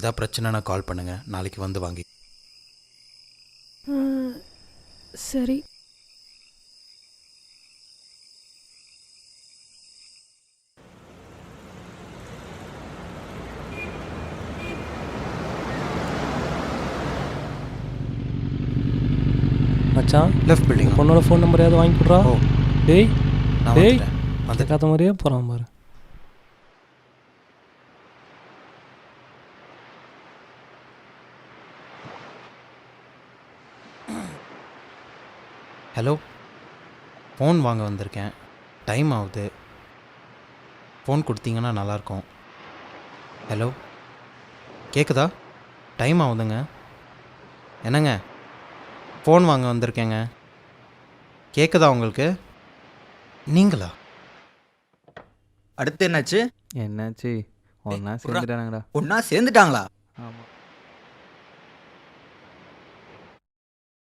ஏதாவது பிரச்சனைனா கால் பண்ணுங்கள், நாளைக்கு வந்து வாங்கி. சரி. மச்சான், லெஃப்ட் பில்டிங். பொண்ணோட ஃபோன் நம்பர் ஏதாவது வாங்கி கொடுறா. ஓ, டேய் நான் டேய், வந்துட்டேன். அந்த கதை மாதிரியே போகிறான் பாரு. ஹலோ, ஃபோன் வாங்க வந்திருக்கேன். டைம் ஆகுது. ஃபோன் கொடுத்தீங்கன்னா நல்லாயிருக்கும். ஹலோ, கேட்குதா? டைம் ஆகுதுங்க. என்னங்க, ஃபோன் வாங்க வந்திருக்கேங்க. கேட்குதா உங்களுக்கு? நீங்களா? அடுத்து என்னாச்சு? என்னாச்சு? ஒன்றா சேர்ந்துட்டானுங்கடா. ஒன்னா சேர்ந்துட்டாங்களா?